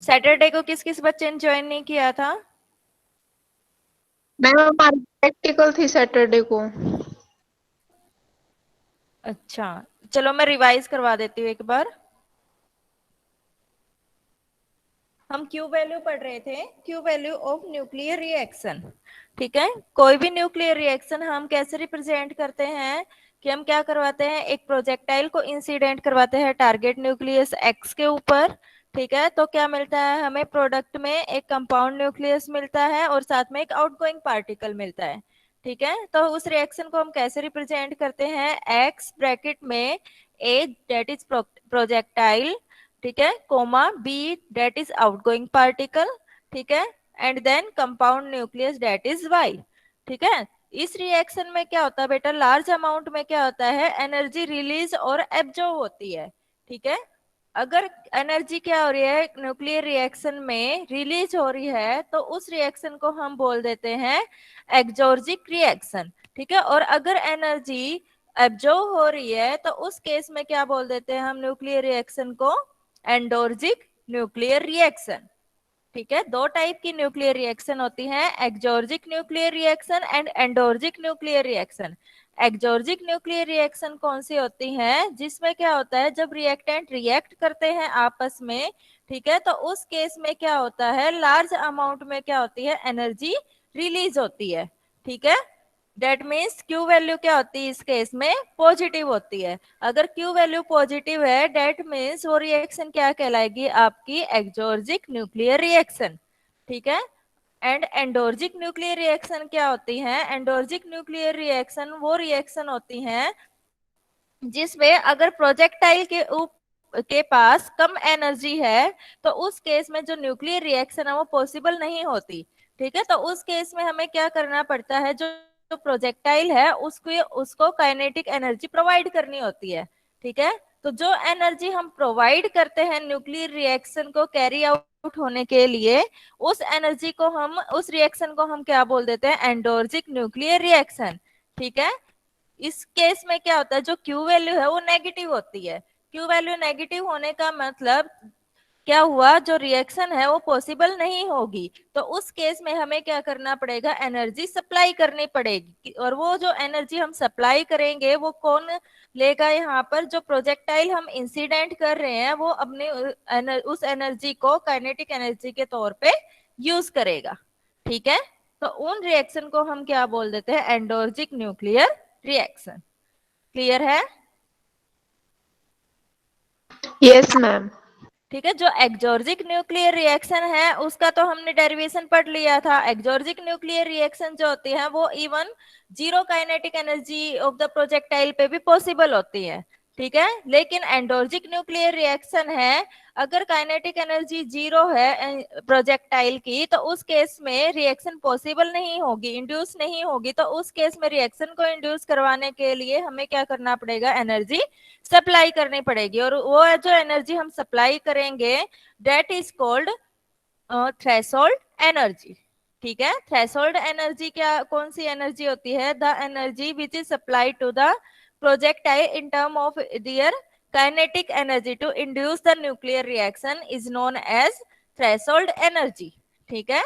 Saturday को किस किस बच्चे ने ज्वाइन नहीं किया था? मैम हमारी प्रैक्टिकल थी सैटरडे को। अच्छा, चलो मैं रिवाइज करवा देती हूँ एक बार। हम क्यू वैल्यू पढ़ रहे थे, Q value of nuclear reaction. ठीक है, कोई भी न्यूक्लियर रिएक्शन हम कैसे रिप्रेजेंट करते हैं कि हम क्या करवाते हैं, एक प्रोजेक्टाइल को इंसिडेंट करवाते हैं टारगेट न्यूक्लियस एक्स के ऊपर। ठीक है, तो क्या मिलता है हमें प्रोडक्ट में, एक कंपाउंड न्यूक्लियस मिलता है और साथ में एक आउटगोइंग पार्टिकल मिलता है। ठीक है, तो उस रिएक्शन को हम कैसे रिप्रेजेंट करते हैं, एक्स ब्रैकेट में ए दैट इज प्रोजेक्टाइल, ठीक है, comma B that is outgoing particle, ठीक है, and then compound nucleus that is Y. ठीक है, इस रिएक्शन में क्या होता है बेटा, लार्ज अमाउंट में क्या होता है, एनर्जी रिलीज और एब्जॉर्ब होती है। ठीक है, अगर एनर्जी क्या हो रही है न्यूक्लियर रिएक्शन में, रिलीज हो रही है, तो उस रिएक्शन को हम बोल देते हैं एक्सोर्जिक रिएक्शन। ठीक है, और अगर एनर्जी एब्जॉर्ब हो रही है तो उस केस में क्या बोल देते हैं हम न्यूक्लियर रिएक्शन को, एंडोर्जिक न्यूक्लियर रिएक्शन। ठीक है, दो टाइप की न्यूक्लियर रिएक्शन होती है, exoergic nuclear reaction and endoergic nuclear reaction. Exoergic nuclear reaction कौन सी होती है, जिसमें क्या होता है जब रिएक्टेंट रिएक्ट करते हैं आपस में, ठीक है, तो उस केस में क्या होता है, लार्ज अमाउंट में क्या होती है, एनर्जी रिलीज होती है। ठीक है, डेट मीन्स क्यू वैल्यू क्या होती है इस केस में, पॉजिटिव होती है। अगर क्यू वैल्यू पॉजिटिव है, डेट मीन्स वो रिएक्शन क्या कहलाएगी, आपकी एक्सोर्जिक न्यूक्लियर रिएक्शन। ठीक है, एंड एंडोर्जिक न्यूक्लियर रिएक्शन क्या होती है, एंडोर्जिक न्यूक्लियर रिएक्शन वो रिएक्शन होती है जिसमें अगर प्रोजेक्टाइल के पास कम एनर्जी है, तो उस केस में जो न्यूक्लियर रिएक्शन है वो पॉसिबल नहीं होती। ठीक है, तो उस केस में हमें क्या करना पड़ता है, जो प्रोजेक्टाइल है उसको उसको काइनेटिक एनर्जी प्रोवाइड करनी होती है। ठीक है, तो जो एनर्जी हम प्रोवाइड करते हैं न्यूक्लियर रिएक्शन को कैरी आउट होने के लिए, उस एनर्जी को हम, उस रिएक्शन को हम क्या बोल देते हैं, एंडोर्जिक न्यूक्लियर रिएक्शन। ठीक है, इस केस में क्या होता है, जो क्यू वैल्यू है वो नेगेटिव होती है। क्यू वैल्यू नेगेटिव होने का मतलब क्या हुआ, जो रिएक्शन है वो पॉसिबल नहीं होगी, तो उस केस में हमें क्या करना पड़ेगा, एनर्जी सप्लाई करनी पड़ेगी। और वो जो एनर्जी हम सप्लाई करेंगे वो कौन लेगा, यहाँ पर जो प्रोजेक्टाइल हम इंसिडेंट कर रहे हैं वो अपने उस एनर्जी को काइनेटिक एनर्जी के तौर पे यूज करेगा। ठीक है, तो उन रिएक्शन को हम क्या बोल देते हैं, एंडोर्जिक न्यूक्लियर रिएक्शन। क्लियर है? Yes ma'am. ठीक है, जो एक्सोर्जिक न्यूक्लियर रिएक्शन है उसका तो हमने डेरिवेशन पढ़ लिया था। एक्सोर्जिक न्यूक्लियर रिएक्शन जो होती है वो even zero kinetic energy of the projectile पे भी पॉसिबल होती है। ठीक है, लेकिन एंडोर्जिक न्यूक्लियर रिएक्शन है, अगर काइनेटिक एनर्जी जीरो है प्रोजेक्टाइल की, तो उस केस में रिएक्शन पॉसिबल नहीं होगी, इंड्यूस नहीं होगी। तो उस केस में रिएक्शन को इंड्यूस करवाने के लिए हमें क्या करना पड़ेगा, एनर्जी सप्लाई करनी पड़ेगी। और वो जो एनर्जी हम सप्लाई करेंगे that is called threshold energy. ठीक है, थ्रेशोल्ड एनर्जी क्या, कौन सी एनर्जी होती है, the energy which is supply to the projectile in term of their kinetic energy to induce the nuclear reaction is known as threshold energy. ठीक है,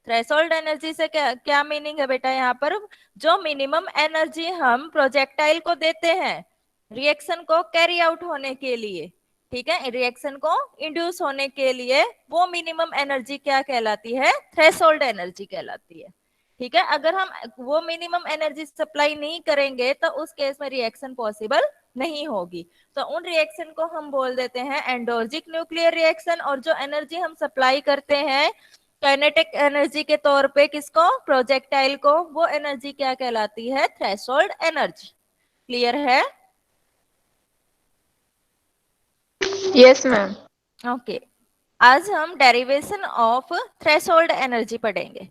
threshold energy से क्या क्या मीनिंग है बेटा, यहाँ पर जो मिनिमम एनर्जी हम प्रोजेक्टाइल को देते हैं रिएक्शन को कैरी आउट होने के लिए, ठीक है, रिएक्शन को इंड्यूस होने के लिए, वो मिनिमम एनर्जी क्या कहलाती है, थ्रेशोल्ड एनर्जी कहलाती है। ठीक है, अगर हम वो मिनिमम एनर्जी सप्लाई नहीं करेंगे तो उस केस में रिएक्शन पॉसिबल नहीं होगी। तो उन रिएक्शन को हम बोल देते हैं एंडोर्जिक न्यूक्लियर रिएक्शन। और जो एनर्जी हम सप्लाई करते हैं काइनेटिक एनर्जी के तौर पे किसको, प्रोजेक्टाइल को, वो एनर्जी क्या कहलाती है, थ्रेशोल्ड एनर्जी। क्लियर है? Yes ma'am. ओके, आज हम डेरिवेशन ऑफ थ्रेशोल्ड एनर्जी पढ़ेंगे।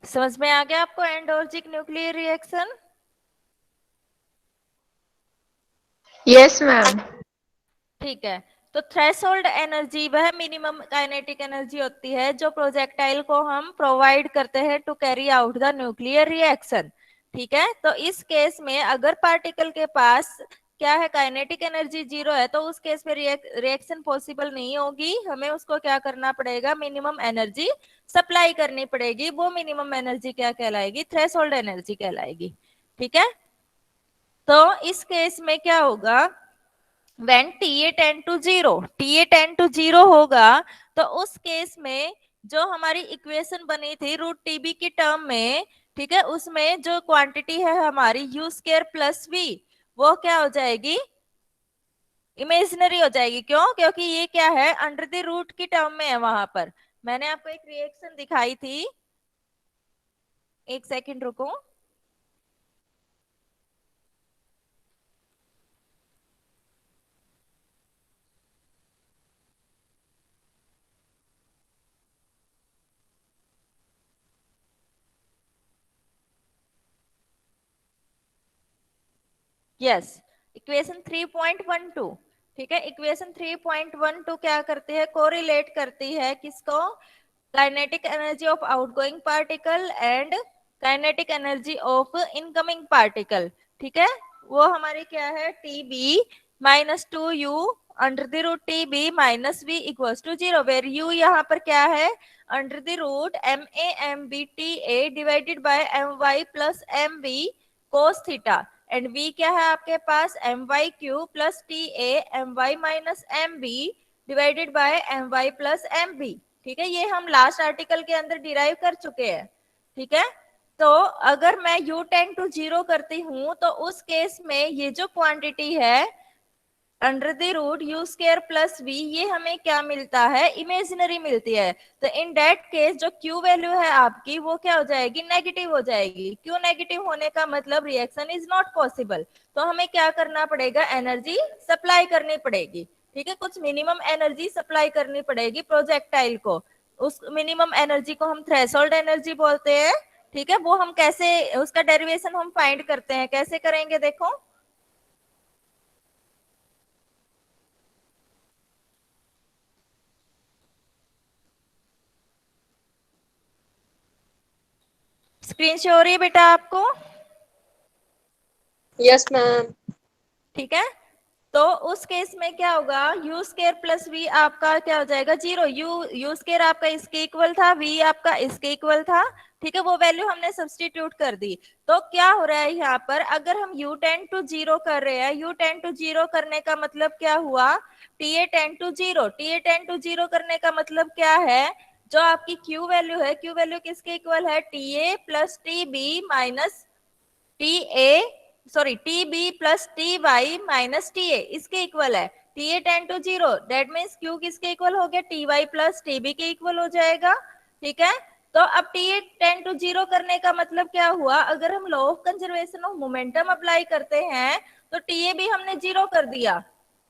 समझ में आ गया आपको endoergic nuclear reaction? Yes ma'am. ठीक है। तो थ्रेशोल्ड एनर्जी वह मिनिमम काइनेटिक एनर्जी होती है जो प्रोजेक्टाइल को हम प्रोवाइड करते हैं to carry out the nuclear reaction. ठीक है, तो इस केस में अगर पार्टिकल के पास क्या है, काइनेटिक एनर्जी जीरो है, तो उस केस में रिएक्शन पॉसिबल नहीं होगी। हमें उसको क्या करना पड़ेगा, मिनिमम एनर्जी सप्लाई करनी पड़ेगी। वो मिनिमम एनर्जी क्या कहलाएगी, थ्रेशोल्ड एनर्जी कहलाएगी। ठीक है, तो इस केस में क्या होगा, when TA tend to zero, TA tend to zero होगा, तो उस केस में जो हमारी इक्वेशन बनी थी रूट टीबी की टर्म में, ठीक है, उसमें जो क्वांटिटी है हमारी यू स्केयर प्लस वी, वो क्या हो जाएगी, इमेजिनरी हो जाएगी। क्यों, क्योंकि ये क्या है, अंडर द रूट की टर्म में है। वहां पर मैंने आपको एक रिएक्शन दिखाई थी, एक सेकंड रुको। Yes, equation 3.12। ठीक है, इक्वेशन 3.12 क्या करती है, कोरिलेट करती है किसको, kinetic energy of outgoing particle and kinetic energy of incoming particle. ठीक है, वो हमारी क्या है, T B minus two U under the root T B minus V equals to zero, where U यहाँ पर क्या है, under the root M A M B T A divided by M Y plus M B cos theta, and v क्या है आपके पास, M Y Q plus T A M Y minus M B divided by M Y plus M B. ठीक है, ये हम last article के अंदर डिराइव कर चुके हैं। ठीक है, तो अगर मैं u टेंड टू जीरो करती हूं, तो उस केस में ये जो क्वांटिटी है under the root U square plus V, ये हमें क्या मिलता है, इमेजिनरी मिलती है। तो इन दैट केस जो क्यू वैल्यू है आपकी, वो क्या हो जाएगी, नेगेटिव हो जाएगी। क्यू नेगेटिव होने का मतलब रिएक्शन इज नॉट पॉसिबल। तो हमें क्या करना पड़ेगा, एनर्जी सप्लाई करनी पड़ेगी। ठीक है, कुछ मिनिमम एनर्जी सप्लाई करनी पड़ेगी प्रोजेक्टाइल को। उस मिनिमम एनर्जी को हम थ्रेशोल्ड एनर्जी बोलते हैं। ठीक है, वो हम कैसे, उसका डेरिवेशन हम फाइंड करते हैं, कैसे करेंगे देखो। स्क्रीन शो हो रही है बेटा आपको? Yes ma'am. ठीक है, तो उस केस में क्या होगा, यू स्केयर प्लस वी आपका क्या हो जाएगा, जीरो। यू स्केयर आपका इसके इक्वल था, वी आपका इसके इक्वल था। ठीक है, वो वैल्यू हमने सब्सटीट्यूट कर दी। तो क्या हो रहा है यहाँ पर, अगर हम यू टेंड टू जीरो कर रहे हैं, यू टेंड टू जीरो करने का मतलब क्या हुआ, T A tend to zero, T A tend to zero करने का मतलब क्या है, जो आपकी क्यू वैल्यू है, क्यू वैल्यू किसके इक्वल है, T A plus T B minus T A, sorry T B plus T Y minus T A, इसके इक्वल है। T A tend to zero, that means Q किसके equal हो गया, T Y plus T B के equal हो जाएगा। ठीक है, तो अब T A tend to zero करने का मतलब क्या हुआ, अगर हम law of conservation of momentum apply करते हैं, तो टी ए भी हमने जीरो कर दिया।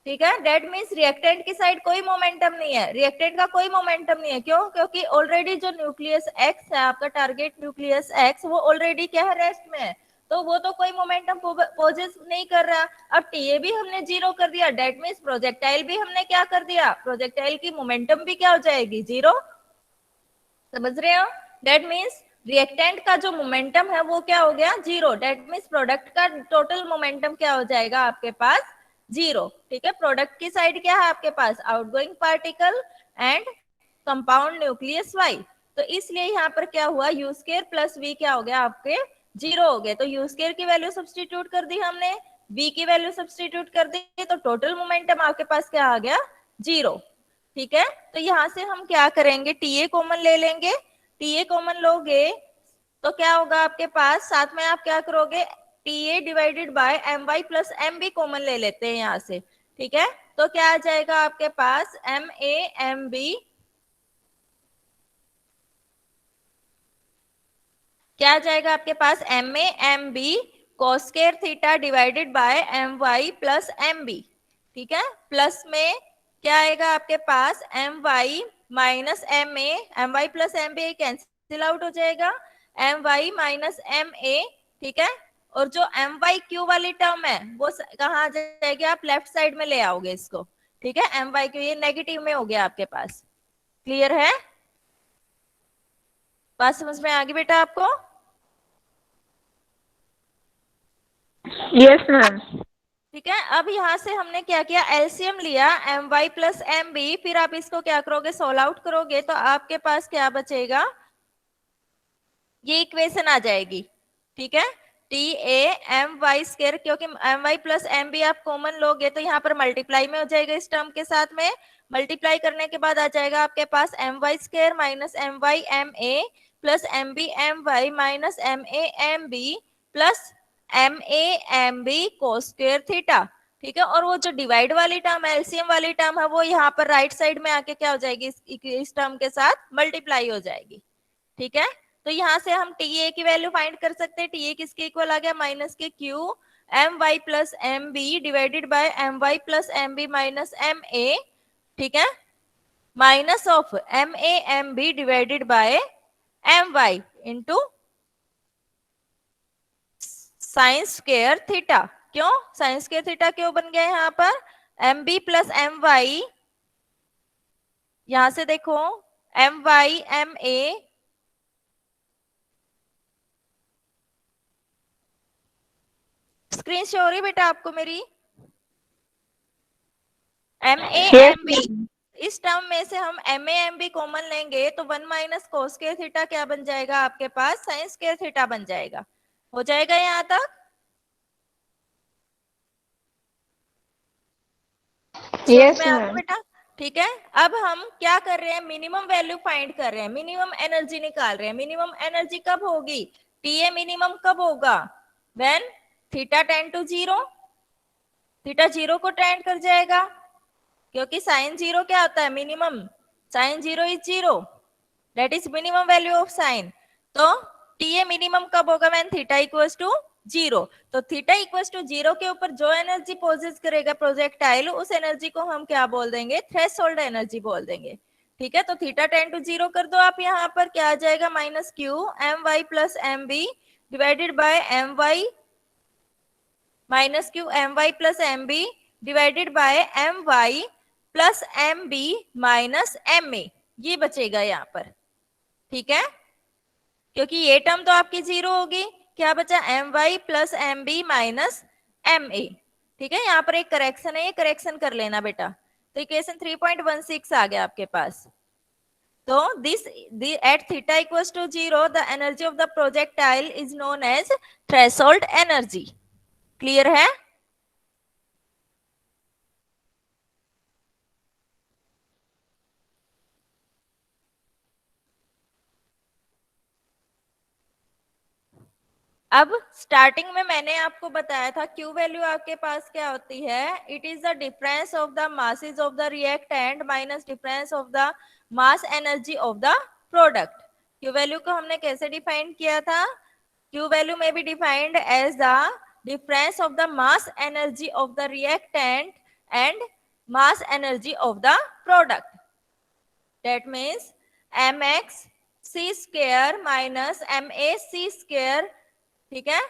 ठीक है, दैट मीन्स रिएक्टेंट की साइड कोई मोमेंटम नहीं है, रिएक्टेंट का कोई मोमेंटम नहीं है। क्यों, क्योंकि ऑलरेडी जो न्यूक्लियस एक्स है आपका, टारगेट न्यूक्लियस एक्स, वो ऑलरेडी क्या है, रेस्ट में है। तो वो तो कोई मोमेंटम पोजेस नहीं कर रहा। अब टीए भी हमने जीरो कर दिया, दैट मीन्स प्रोजेक्टाइल भी हमने क्या कर दिया, प्रोजेक्टाइल की मोमेंटम भी क्या हो जाएगी, जीरो। समझ रहे हो, दैट मीन्स रिएक्टेंट का जो मोमेंटम है वो क्या हो गया, जीरो। दैट मीन्स प्रोडक्ट का टोटल मोमेंटम क्या हो जाएगा आपके पास, जीरो। ठीक है, प्रोडक्ट की साइड क्या है आपके पास, outgoing particle and compound nucleus Y. तो इसलिए यहाँ पर क्या हुआ, यू स्केयर प्लस वी क्या हो गया आपके, जीरो हो गए। तो यू स्केयर की वैल्यू सब्सटीट्यूट कर दी हमने, वी की वैल्यू सब्सटीट्यूट कर दी, तो टोटल मोमेंटम आपके पास क्या आ गया, जीरो। ठीक है, तो यहां से हम क्या करेंगे, टीए कॉमन ले लेंगे। टीए कॉमन लोगे तो क्या होगा आपके पास, साथ में आप क्या करोगे, TA divided by M Y plus M B common ले लेते हैं यहां से। ठीक है, तो क्या आ जाएगा आपके पास, एम ए एम बी, क्या आ जाएगा आपके पास, M A M B cos square theta divided by M Y plus M B. ठीक है, प्लस में क्या आएगा आपके पास, M Y minus M A, M Y plus M B cancel out हो जाएगा, M Y minus M A, ठीक है। और जो एम वाई क्यू वाली टर्म है वो कहाँ आ जाएगी, आप लेफ्ट साइड में ले आओगे इसको, ठीक है। एम वाई क्यू ये नेगेटिव में हो गया आपके पास। क्लियर है, बात समझ में आ गई बेटा आपको? Yes, ma'am. ठीक है। अब यहां से हमने क्या किया, एलसीएम लिया M Y plus M B, फिर आप इसको क्या करोगे, सोल्व आउट करोगे तो आपके पास क्या बचेगा, ये इक्वेशन आ जाएगी, ठीक है। T A M Y square, क्योंकि M Y plus M B आप कॉमन लोगे तो यहाँ पर मल्टीप्लाई में हो जाएगा इस टर्म के साथ में। मल्टीप्लाई करने के बाद आ जाएगा आपके पास M Y square minus M Y M A plus M B M Y minus M A M B plus M A M B cos square theta, ठीक है। और वो जो डिवाइड वाली टर्म है, एलसीएम वाली टर्म है, वो यहाँ पर राइट साइड में आके क्या हो जाएगी, इस टर्म के साथ मल्टीप्लाई हो जाएगी, ठीक है। तो यहां से हम टी ए की वैल्यू फाइंड कर सकते हैं। टी ए किसके इक्वल आ गया, माइनस के Q M Y plus M B divided by M Y plus M B minus M A, ठीक है, minus of M A M B divided by M Y into sine square theta. क्यों sine square theta क्यों बन गया यहाँ पर, M B plus M Y, यहां से देखो M Y M A, screen show हो रही बेटा आपको मेरी, M A Yes, M B, ma'am. इस टर्म में से हम M A M B common लेंगे तो 1 माइनस कोस स्क्वायर थीटा क्या बन जाएगा आपके पास, साइन स्क्वायर थीटा बन जाएगा। हो जाएगा यहां तक, समझ Yes, में आ गया ma'am. बेटा? ठीक है। अब हम क्या कर रहे हैं, मिनिमम वैल्यू फाइंड कर रहे हैं, मिनिमम एनर्जी निकाल रहे हैं। मिनिमम एनर्जी कब होगी, टीए मिनिमम कब होगा, when theta tend to zero, theta zero को टेंड कर जाएगा, क्योंकि साइन जीरो क्या होता है, minimum sine zero is zero, that is minimum value of sine. तो टीए मिनिमम कब होगा, when theta equals to zero. तो थीटा इक्वल्स टू जीरो के ऊपर जो एनर्जी पोजेस करेगा प्रोजेक्टाइल, उस एनर्जी को हम क्या बोल देंगे, थ्रेशोल्ड एनर्जी बोल देंगे, ठीक है। तो थीटा टेंड टू जीरो कर दो आप, यहाँ पर क्या आ जाएगा, minus Q M Y plus M B divided by M Y minus Q M Y plus M B divided by M Y plus M B minus M A, ये बचेगा यहाँ पर, ठीक है। क्योंकि ये टर्म तो आपकी जीरो होगी, क्या बचा, M Y plus M B minus M A, ठीक है। यहाँ पर एक करेक्शन है, ये करेक्शन कर लेना बेटा। तो इक्वेशन 3.16 आ गया आपके पास। तो this at theta equals to zero the energy of the projectile is known as threshold energy. Clear है, अब स्टार्टिंग में मैंने आपको बताया था क्यू वैल्यू आपके पास क्या होती है, it is the difference of the masses of the reactant minus difference of the mass energy of the product. Q value को हमने कैसे डिफाइन किया था, Q value may be defined as the difference of the mass energy of the reactant and mass energy of the product, that means mx c square minus ma c square, ठीक है,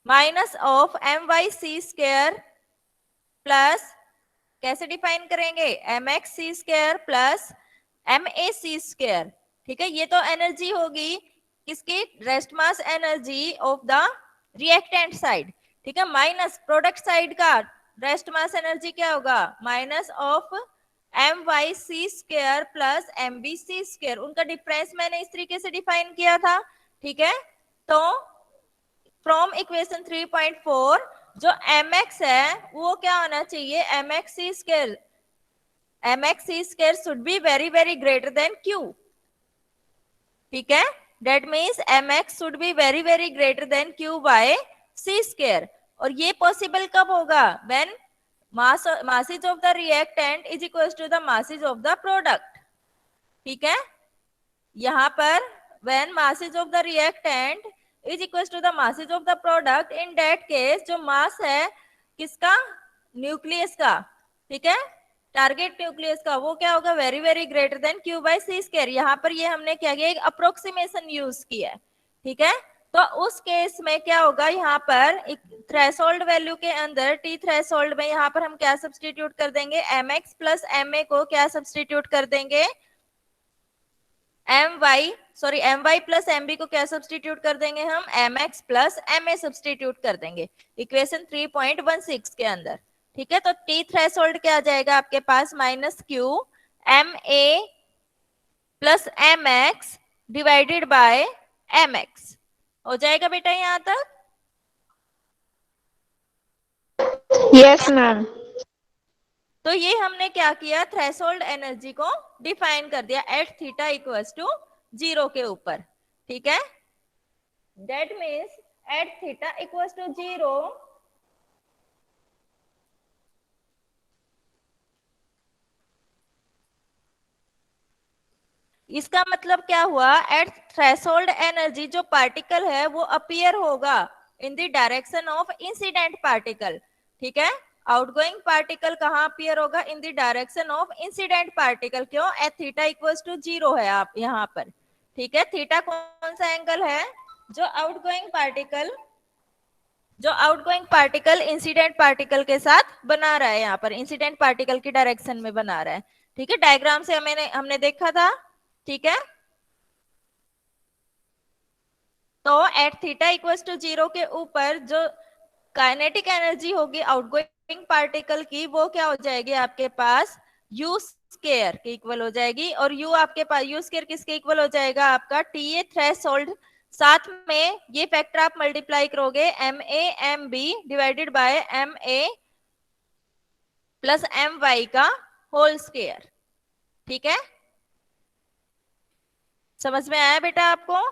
minus of M Y C square plus, कैसे define करेंगे, M X C square plus M A C square, ठीक है। ये तो energy होगी किसकी, rest mass energy of the reactant side, ठीक है, माइनस प्रोडक्ट साइड का रेस्ट मास एनर्जी क्या होगा, minus of M Y C square plus M B C square, उनका डिफरेंस मैंने इस तरीके से डिफाइन किया था, ठीक है। तो फ्रॉम इक्वेशन 3.4 जो mx है वो क्या होना चाहिए, mx c square, mx c square should be very very greater than q, ठीक है। That means mx should be very very greater than q by c square. और ये पॉसिबल कब होगा, when masses of the reactant is equals to the masses of the product, ठीक है। यहाँ पर when masses of the reactant is equals to the masses of the product, in that case जो मास है किसका, न्यूक्लियस का, ठीक है, टारगेट न्यूक्लियस का वो क्या होगा, very very greater than Q by C square. यहाँ पर ये हमने क्या किया, एक अप्रोक्सीमेशन यूज किया है, ठीक है। तो उस केस में क्या होगा, यहाँ पर एक थ्रेशोल्ड वैल्यू के अंदर टी थ्रेशोल्ड में यहाँ पर हम क्या सब्सटीट्यूट कर देंगे, M X plus M A को क्या सब्सटीट्यूट कर देंगे, M Y plus M B को क्या सब्सटीट्यूट कर देंगे हम, M X plus M A substitute कर देंगे इक्वेशन 3.16 के अंदर, ठीक है। तो टी थ्रेशोल्ड क्या आ जाएगा आपके पास, minus Q M A plus M X divided by M X हो जाएगा बेटा यहां तक। Yes, ma'am. तो ये हमने क्या किया, थ्रेशोल्ड एनर्जी को डिफाइन कर दिया एट थीटा इक्वल्स टू 0 के ऊपर, ठीक है। That means at theta equals to 0 इसका मतलब क्या हुआ, एट थ्रेशोल्ड एनर्जी जो पार्टिकल है वो अपीयर होगा in the direction of incident particle, ठीक है। आउटगोइंग पार्टिकल कहां अपीयर होगा, in the direction of incident particle. क्यों, एट थीटा इक्वल्स टू 0 है आप यहाँ पर, ठीक है। थीटा कौन सा एंगल है, जो आउटगोइंग पार्टिकल इंसिडेंट पार्टिकल के साथ बना रहा है, यहाँ पर इंसिडेंट पार्टिकल की डायरेक्शन में बना रहा है, ठीक है। डायग्राम से हमने देखा था, ठीक है। तो एट थीटा इक्वल्स टू 0 के ऊपर जो काइनेटिक एनर्जी होगी आउटगोइंग पार्टिकल की, वो क्या हो जाएगी आपके पास, यू स्केयर के इक्वल हो जाएगी। और यू आपके पास यू स्केयर किसके इक्वल हो जाएगा, आपका टी ए थ्रेशोल्ड, साथ में ये फैक्टर आप मल्टीप्लाई करोगे M A M B divided by M A plus M Y का होल स्केयर, ठीक है। समझ में आया बेटा आपको।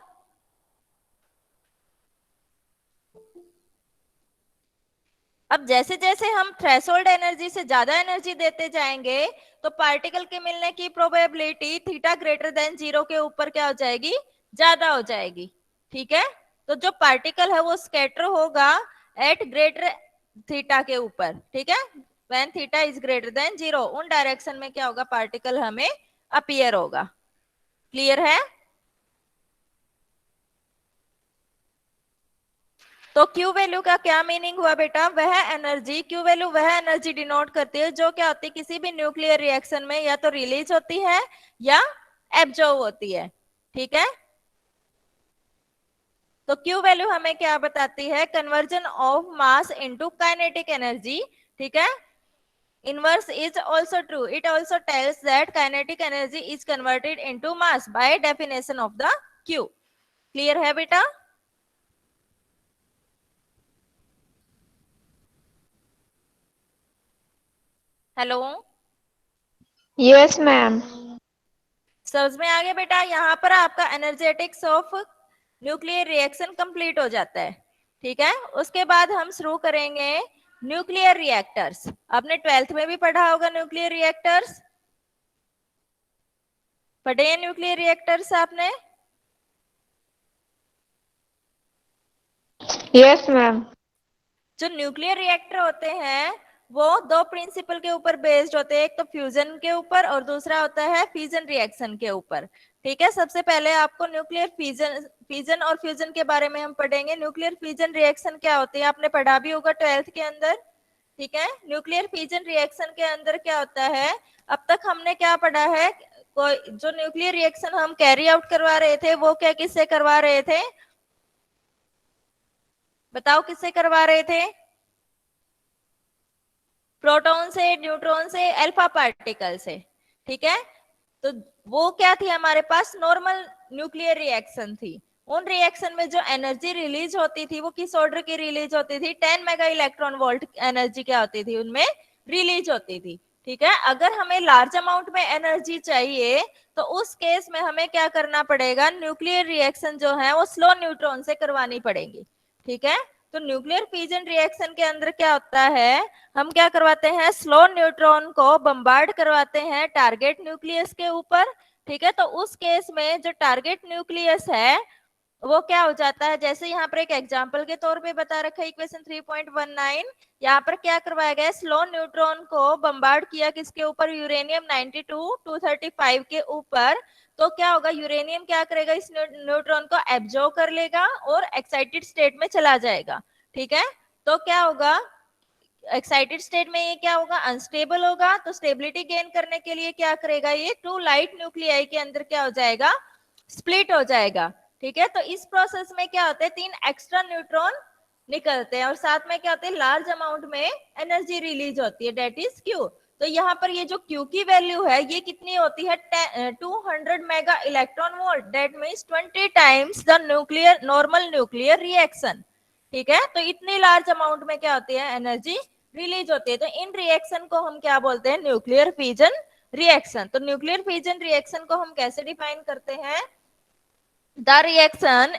अब जैसे जैसे हम थ्रेशोल्ड एनर्जी से ज्यादा एनर्जी देते जाएंगे तो पार्टिकल के मिलने की प्रोबेबिलिटी थीटा ग्रेटर देन 0 के ऊपर क्या हो जाएगी, ज्यादा हो जाएगी, ठीक है। तो जो पार्टिकल है वो स्कैटर होगा एट ग्रेटर थीटा के ऊपर, ठीक है। When theta is greater than 0 उन डायरेक्शन में क्या होगा, पार्टिकल हमें अपीयर होगा। क्लियर है। तो Q वैल्यू का क्या मीनिंग हुआ बेटा, वह एनर्जी, Q वैल्यू वह एनर्जी डिनोट करती है जो क्या होती है, किसी भी न्यूक्लियर रिएक्शन में या तो रिलीज होती है या एब्जॉर्ब होती है, ठीक है। तो Q वैल्यू हमें क्या बताती है, conversion of mass into kinetic energy, ठीक है। Inverse is also true, it also tells that kinetic energy is converted into mass by definition of the Q। Clear है बेटा। Hello, Yes, ma'am. समझ में आ गया बेटा। यहाँ पर आपका energetics of nuclear reaction complete हो जाता है, ठीक है। उसके बाद हम शुरू करेंगे न्यूक्लियर रिएक्टर्स। आपने 12th में भी पढ़ा होगा न्यूक्लियर रिएक्टर्स, पढ़े हैं न्यूक्लियर रिएक्टर्स आपने। Yes, ma'am. जो न्यूक्लियर रिएक्टर होते हैं वो दो प्रिंसिपल के ऊपर बेस्ड होते हैं, एक तो फ्यूजन के ऊपर और दूसरा होता है फिजन रिएक्शन के ऊपर, ठीक है। सबसे पहले आपको न्यूक्लियर फिजन और फ्यूजन के बारे में हम पढ़ेंगे। न्यूक्लियर फिजन रिएक्शन क्या होती है, आपने पढ़ा भी होगा 12th के अंदर, ठीक है। न्यूक्लियर फिजन रिएक्शन के अंदर क्या होता है, अब तक हमने क्या पढ़ा है, कोई जो न्यूक्लियर रिएक्शन हम कैरी आउट करवा रहे थे वो क्या किससे करवा रहे थे, बताओ किससे करवा रहे थे, प्रोटॉन से, न्यूट्रॉन से, अल्फा पार्टिकल से, ठीक है। तो वो क्या थी हमारे पास, नॉर्मल न्यूक्लियर रिएक्शन थी। उन रिएक्शन में जो एनर्जी रिलीज होती थी वो किस ऑर्डर की रिलीज होती थी, 10 मेगा इलेक्ट्रॉन वोल्ट एनर्जी क्या होती थी उनमें रिलीज होती थी, ठीक है। अगर हमें लार्ज अमाउंट में एनर्जी चाहिए तो उस केस में हमें क्या करना पड़ेगा, न्यूक्लियर रिएक्शन जो है वो स्लो न्यूट्रॉन से करवानी पड़ेगी, ठीक है। तो न्यूक्लियर फिजन रिएक्शन के अंदर क्या होता है, हम क्या करवाते हैं, स्लो न्यूट्रॉन को बम्बार्ड करवाते हैं टारगेट न्यूक्लियस के ऊपर, ठीक है। तो उस केस में जो टारगेट न्यूक्लियस है वो क्या हो जाता है, जैसे यहाँ पर एक एग्जांपल के तौर पे बता रखा है इक्वेशन 3.19, यहाँ पर क्या करवाया गया, स्लो न्यूट्रॉन को बम्बार्ड किया किसके ऊपर, यूरेनियम 92 235 के ऊपर। तो क्या होगा, यूरेनियम क्या करेगा, इस न्यूट्रॉन को एब्जॉर्ब कर लेगा और एक्साइटेड स्टेट में चला जाएगा। ठीक है, तो क्या होगा, एक्साइटेड स्टेट में ये क्या होगा, अनस्टेबल होगा। तो स्टेबिलिटी गेन करने के लिए क्या करेगा, ये टू लाइट न्यूक्लियाई के अंदर क्या हो जाएगा, स्प्लिट हो जाएगा। ठीक है, तो इस प्रोसेस में क्या होता है, 3 एक्स्ट्रा न्यूट्रॉन निकलते हैं और साथ में क्या होते हैं, लार्ज अमाउंट में एनर्जी रिलीज होती है, डेट इज क्यू। तो यहाँ पर ये जो क्यू की वैल्यू है ये कितनी होती है, 200 mega electron volt, that means 20 times the nuclear normal nuclear reaction. ठीक है, तो इतनी लार्ज अमाउंट में क्या होती है, एनर्जी रिलीज होती है। तो इन रिएक्शन को हम क्या बोलते हैं, न्यूक्लियर फिजन रिएक्शन। तो न्यूक्लियर फिजन रिएक्शन को हम कैसे डिफाइन करते हैं, the reaction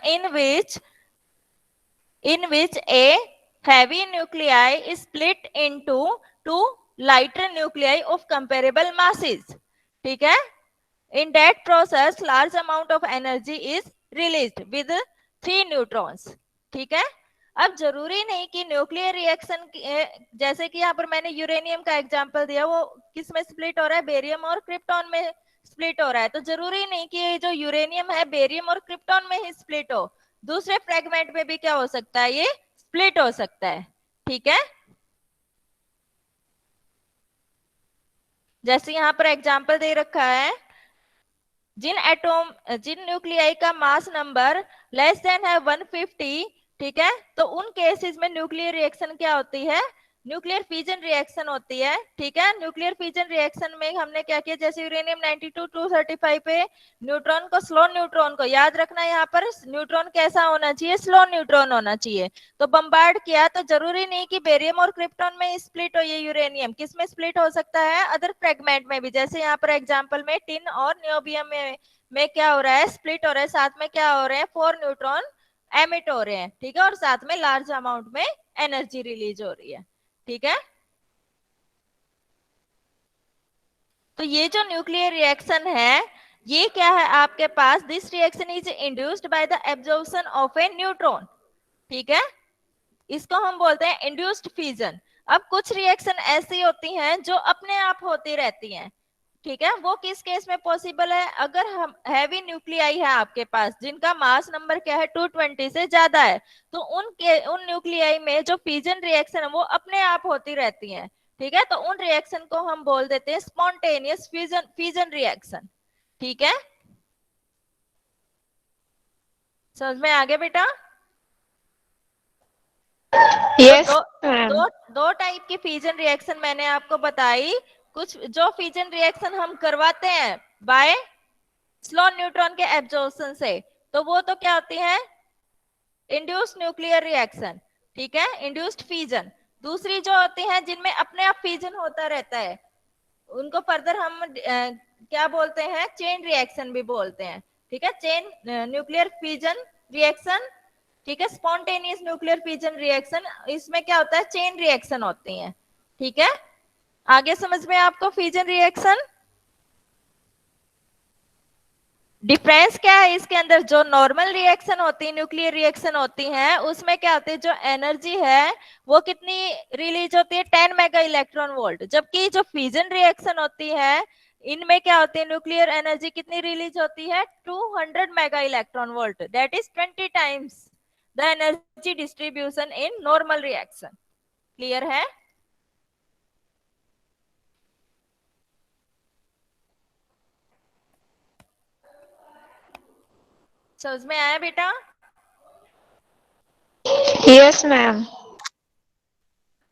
in which a heavy nuclei is split into two lighter nuclei of comparable masses. ठीक है, in that process large amount of energy is released with 3 neutrons. ठीक है, अब जरूरी नहीं कि न्यूक्लियर रिएक्शन, जैसे कि यहाँ पर मैंने यूरेनियम का एग्जांपल दिया, वो किस में स्प्लिट हो रहा है, बेरियम और क्रिप्टॉन में स्प्लिट हो रहा है। तो जरूरी नहीं कि जो यूरेनियम है बेरियम और क्रिप्टॉन में ही स्प्लिट हो, दूसरे फ्रेगमेंट में भी क्या हो सकता है, ये स्प्लिट हो सकता है। ठीक है, जैसे यहाँ पर एग्जांपल दे रखा है, जिन न्यूक्लियाई का मास नंबर लेस देन है 150, ठीक है, तो उन केसेस में न्यूक्लियर रिएक्शन क्या होती है, न्यूक्लियर फ्यूजन रिएक्शन होती है। ठीक है, न्यूक्लियर फ्यूजन रिएक्शन में हमने क्या किया, जैसे यूरेनियम 92 235 पे न्यूट्रॉन को, स्लो न्यूट्रॉन को याद रखना, यहाँ पर न्यूट्रॉन कैसा होना चाहिए, स्लो न्यूट्रॉन होना चाहिए। तो बम्बार्ड किया, तो जरूरी नहीं कि बेरियम और क्रिप्टॉन में स्प्लिट हो, ये यूरेनियम किस में स्प्लिट हो सकता है, अदर फ्रेगमेंट में भी। जैसे यहाँ पर एग्जाम्पल में टिन और नियोबियम में क्या हो रहा है, स्प्लिट हो रहा है, साथ में क्या हो रहे हैं, 4 न्यूट्रॉन एमिट हो रहे हैं। ठीक है, और साथ में लार्ज अमाउंट में एनर्जी रिलीज हो रही है। ठीक है, तो ये जो न्यूक्लियर रिएक्शन है, ये क्या है आपके पास, this reaction is induced by the absorption of a neutron. ठीक है, इसको हम बोलते हैं इंड्यूस्ड फ्यूजन। अब कुछ रिएक्शन ऐसी होती हैं जो अपने आप होती रहती हैं। ठीक है, वो किस केस में पॉसिबल है, अगर हम हैवी न्यूक्लियाई है आपके पास जिनका मास नंबर क्या है 220 से ज्यादा है, तो उन न्यूक्लियाई में जो फ्यूजन रिएक्शन है वो अपने आप होती रहती हैं। ठीक है, तो उन रिएक्शन को हम बोल देते हैं स्पॉन्टेनियस फ्यूजन रिएक्शन। ठीक है, समझ में आ गया बेटा। Yes, तो ma'am. दो टाइप की फ्यूजन रिएक्शन मैंने आपको बताई। कुछ जो फ्यूजन रिएक्शन हम करवाते हैं बाय स्लो न्यूट्रॉन के एब्जॉर्प्शन से, तो वो तो क्या होती है, इंड्यूस्ड न्यूक्लियर रिएक्शन। ठीक है, इंड्यूस्ड फ्यूजन। दूसरी जो होती है जिनमें अपने आप फ्यूजन होता रहता है, उनको फर्दर हम क्या बोलते हैं, चेन रिएक्शन भी बोलते हैं। ठीक है, चेन न्यूक्लियर फ्यूजन रिएक्शन। ठीक है, स्पॉन्टेनियस न्यूक्लियर फ्यूजन रिएक्शन, इसमें क्या होता है, चेन रिएक्शन होती है। ठीक है, आगे समझ में आपको फ्यूजन रिएक्शन। डिफरेंस क्या है इसके अंदर, जो नॉर्मल रिएक्शन होती है, न्यूक्लियर रिएक्शन होती है, उसमें क्या होती है, जो एनर्जी है वो कितनी रिलीज होती है, 10 मेगा इलेक्ट्रॉन वोल्ट। जबकि जो फ्यूजन रिएक्शन होती है, इनमें क्या होती है, न्यूक्लियर एनर्जी कितनी रिलीज होती है, 200 mega electron volt, that is 20 times the energy distribution in normal reaction. Clear है। समझ में आया बेटा। Yes, ma'am.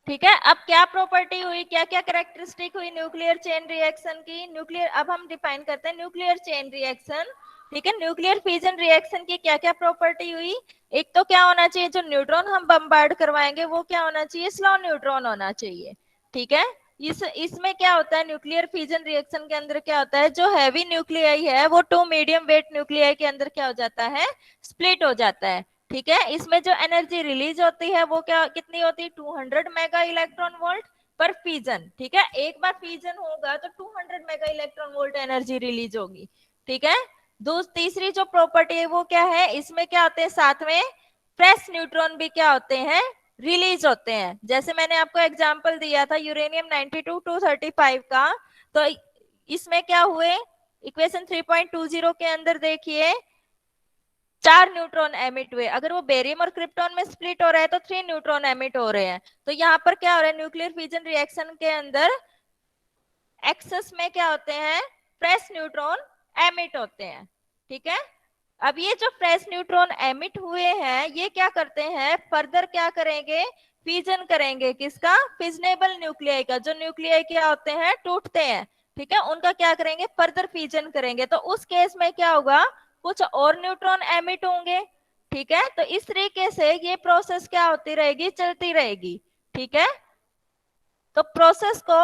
ठीक है, अब क्या प्रॉपर्टी हुई, क्या क्या कैरेक्टरिस्टिक हुई न्यूक्लियर चेन रिएक्शन की, न्यूक्लियर, अब हम डिफाइन करते हैं न्यूक्लियर चेन रिएक्शन। ठीक है, न्यूक्लियर फ्यूजन रिएक्शन की क्या क्या प्रॉपर्टी हुई, एक तो क्या होना चाहिए, जो न्यूट्रॉन हम बम्बार्ड करवाएंगे वो क्या होना चाहिए, स्लो न्यूट्रॉन होना चाहिए। ठीक है, इसमें क्या होता है, न्यूक्लियर फ्यूजन रिएक्शन के अंदर क्या होता है, जो हैवी न्यूक्लियाई है वो 2 मीडियम वेट न्यूक्लियाई के अंदर क्या हो जाता है, स्प्लिट हो जाता है। ठीक है, इसमें जो एनर्जी रिलीज होती है वो क्या कितनी होती है, 200 मेगा इलेक्ट्रॉन वोल्ट पर फ्यूजन। ठीक है, एक बार फ्यूजन होगा तो 200 mega electron volt energy release होगी। ठीक है, तीसरी जो प्रॉपर्टी है वो क्या है, इसमें क्या होते हैं, साथ में फ्रेश न्यूट्रॉन भी क्या होते हैं, रिलीज होते हैं। जैसे मैंने आपको एग्जांपल दिया था यूरेनियम 92 235 का, तो इसमें क्या हुए, इक्वेशन 3.20 के अंदर देखिए 4 न्यूट्रॉन एमिट हुए। अगर वो बेरियम और क्रिप्टॉन में स्प्लिट हो रहा है तो 3 न्यूट्रॉन एमिट हो रहे हैं। तो यहाँ पर क्या हो रहा है, न्यूक्लियर फिजन रिएक्शन के अंदर एक्सेस में क्या होते हैं, फ्रेश न्यूट्रॉन एमिट होते हैं। ठीक है, अब ये जो फ्रेश न्यूट्रॉन एमिट हुए हैं ये क्या करते हैं, फर्दर क्या करेंगे, फिजन करेंगे, किसका, फिजनेबल न्यूक्लियाई का। जो न्यूक्लियाई क्या होते हैं, टूटते हैं, ठीक है, उनका क्या करेंगे, फर्दर फिजन करेंगे। तो उस केस में क्या होगा, कुछ और न्यूट्रॉन एमिट होंगे। ठीक है, तो इस तरीके से ये प्रोसेस क्या होती रहेगी, चलती रहेगी। ठीक है, तो प्रोसेस को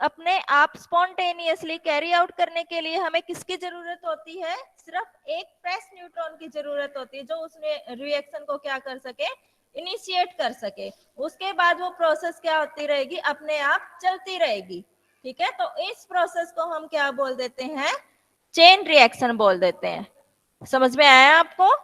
अपने आप स्पॉन्टेनियसली कैरी आउट करने के लिए हमें किसकी जरूरत होती है, सिर्फ एक फ्रेश न्यूट्रॉन की जरूरत होती है, जो उसने रिएक्शन को क्या कर सके, इनिशिएट कर सके। उसके बाद वो प्रोसेस क्या होती रहेगी, अपने आप चलती रहेगी। ठीक है, तो इस प्रोसेस को हम क्या बोल देते हैं, चेन रिएक्शन बोल देते हैं। समझ में आया आपको?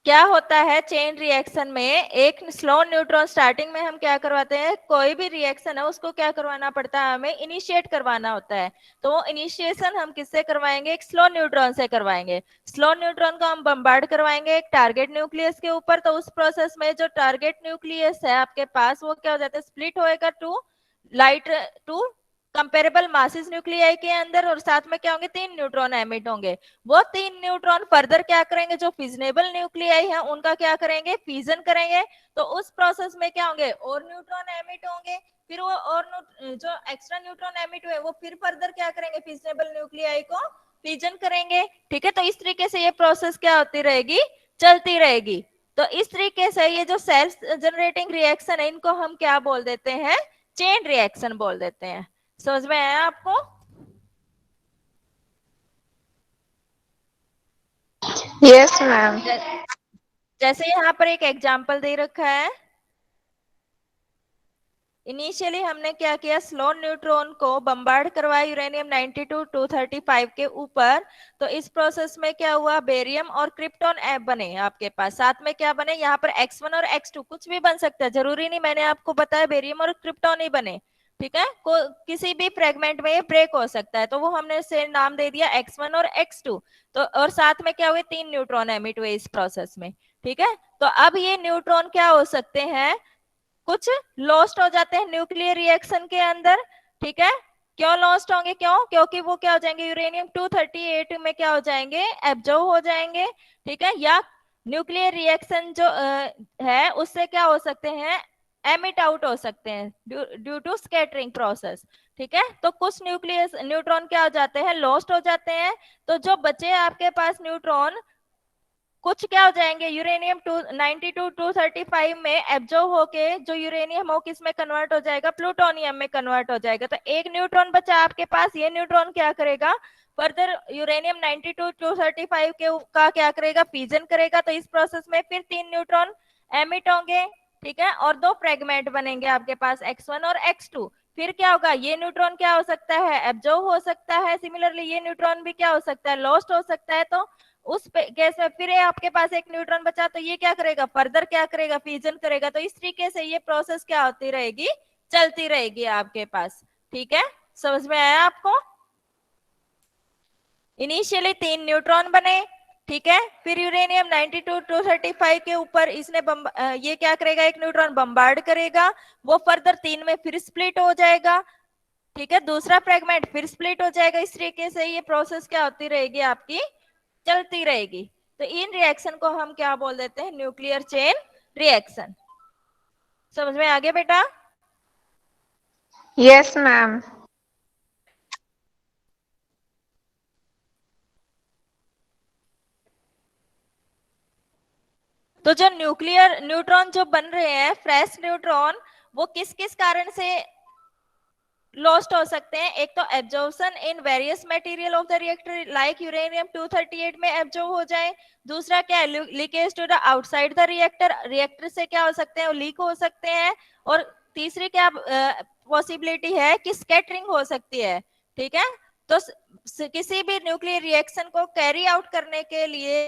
क्या होता है चेन रिएक्शन में, एक स्लो न्यूट्रॉन स्टार्टिंग में हम क्या करवाते हैं, कोई भी रिएक्शन है उसको क्या करवाना पड़ता है, हमें इनिशिएट करवाना होता है। तो वो इनिशिएशन हम किससे करवाएंगे, एक स्लो न्यूट्रॉन से करवाएंगे। स्लो न्यूट्रॉन को हम बम्बार्ड करवाएंगे एक टारगेट न्यूक्लियस के ऊपर। तो उस प्रोसेस में जो टारगेट न्यूक्लियस है आपके पास, वो क्या हो जाता है, स्प्लिट होएगा टू कंपेरेबल मासिस न्यूक्लियाई के अंदर, और साथ में क्या होंगे, 3 न्यूट्रॉन एमिट होंगे। वो 3 न्यूट्रॉन फर्दर क्या करेंगे, जो फिजनेबल न्यूक्लियाई है उनका क्या करेंगे, फिजन करेंगे। तो उस प्रोसेस में क्या होंगे, और न्यूट्रॉन एमिट होंगे। फिर वो और जो एक्स्ट्रा न्यूट्रॉन एमिट हुए वो फिर फर्दर क्या करेंगे, फिजनेबल न्यूक्लियाई को फिजन करेंगे। ठीक है, तो इस तरीके से ये प्रोसेस क्या होती रहेगी, चलती रहेगी। तो इस तरीके से ये जो सेल्फ जनरेटिंग रिएक्शन है इनको हम क्या बोल देते हैं, चेन रिएक्शन बोल देते हैं। समझ में आया आपको? Yes, ma'am. जैसे यहाँ पर एक एग्जाम्पल दे रखा है, इनिशियली हमने क्या किया, स्लो न्यूट्रॉन को बम्बार्ड करवाया यूरेनियम 92 235 के ऊपर। तो इस प्रोसेस में क्या हुआ, बेरियम और क्रिप्टॉन बने आपके पास। साथ में क्या बने, यहाँ पर x1 और x2 कुछ भी बन सकता है, जरूरी नहीं, मैंने आपको बताया बेरियम और क्रिप्टॉन ही बने। ठीक है, किसी भी फ्रेगमेंट में ये ब्रेक हो सकता है, तो वो हमने से नाम दे दिया x1 और x2। तो और साथ में क्या हुए, 3 न्यूट्रॉन एमिट हुए इस प्रोसेस में। ठीक है, तो अब ये न्यूट्रॉन क्या हो सकते हैं, कुछ लॉस्ट हो जाते हैं न्यूक्लियर रिएक्शन के अंदर। ठीक है, क्यों लॉस्ट होंगे, क्यों, क्योंकि वो क्या हो जाएंगे, यूरेनियम 238 में क्या हो जाएंगे, एब्जॉर्ब हो जाएंगे। ठीक है, या न्यूक्लियर रिएक्शन जो है उससे क्या हो सकते हैं, एमिट आउट हो सकते हैं ड्यू टू स्कैटरिंग प्रोसेस। ठीक है, तो कुछ न्यूक्लियस न्यूट्रॉन क्या हो जाते हैं, लॉस्ट हो जाते हैं। तो जो बचे आपके पास न्यूट्रॉन, कुछ क्या हो जाएंगे, यूरेनियम 92 235 में एब्जॉर्ब होके जो यूरेनियम हो किस में कन्वर्ट हो जाएगा, प्लूटोनियम में कन्वर्ट हो जाएगा। तो एक न्यूट्रॉन बचा आपके पास, ये न्यूट्रॉन क्या करेगा, फर्दर यूरेनियम 92 235 के का क्या करेगा, फिजन करेगा। तो इस प्रोसेस में फिर 3 न्यूट्रॉन एमिट होंगे। ठीक है, और 2 फ्रेगमेंट बनेंगे आपके पास, x1 और x2। फिर क्या होगा, ये न्यूट्रॉन क्या हो सकता है, एब्जॉर्ब हो सकता है। सिमिलरली ये न्यूट्रॉन भी क्या हो सकता है, लॉस्ट हो सकता है। तो उस केस में फिर आपके पास एक न्यूट्रॉन बचा, तो ये क्या करेगा, फर्दर क्या करेगा, फ्यूजन करेगा। तो इस तरीके से ये प्रोसेस क्या होती रहेगी, चलती रहेगी आपके पास। ठीक है, समझ में आया आपको? इनिशियली 3 न्यूट्रॉन बने। ठीक है, फिर यूरेनियम 92 235 के ऊपर इसने ये क्या करेगा, एक न्यूट्रॉन बम्बार्ड करेगा, वो फर्दर 3 में फिर स्प्लिट हो जाएगा। ठीक है, दूसरा फ्रेगमेंट फिर स्प्लिट हो जाएगा। इस तरीके से ये प्रोसेस क्या होती रहेगी आपकी, चलती रहेगी। तो इन रिएक्शन को हम क्या बोल देते हैं, न्यूक्लियर चेन रिएक्शन। समझ में आ गया बेटा? Yes, ma'am. तो जो न्यूक्लियर न्यूट्रॉन जो बन रहे हैं, फ्रेश न्यूट्रॉन, वो किस किस कारण से लॉस्ट हो सकते हैं। एक तो absorption in various material of the reactor, like uranium 238 में एब्जॉर्ब हो जाए। दूसरा क्या है, leakage to the outside the reactor, reactor से क्या हो सकते हैं, लीक हो सकते हैं। और तीसरी क्या पॉसिबिलिटी है कि स्कैटरिंग हो सकती है, ठीक है। तो किसी भी न्यूक्लियर रिएक्शन को कैरी आउट करने के लिए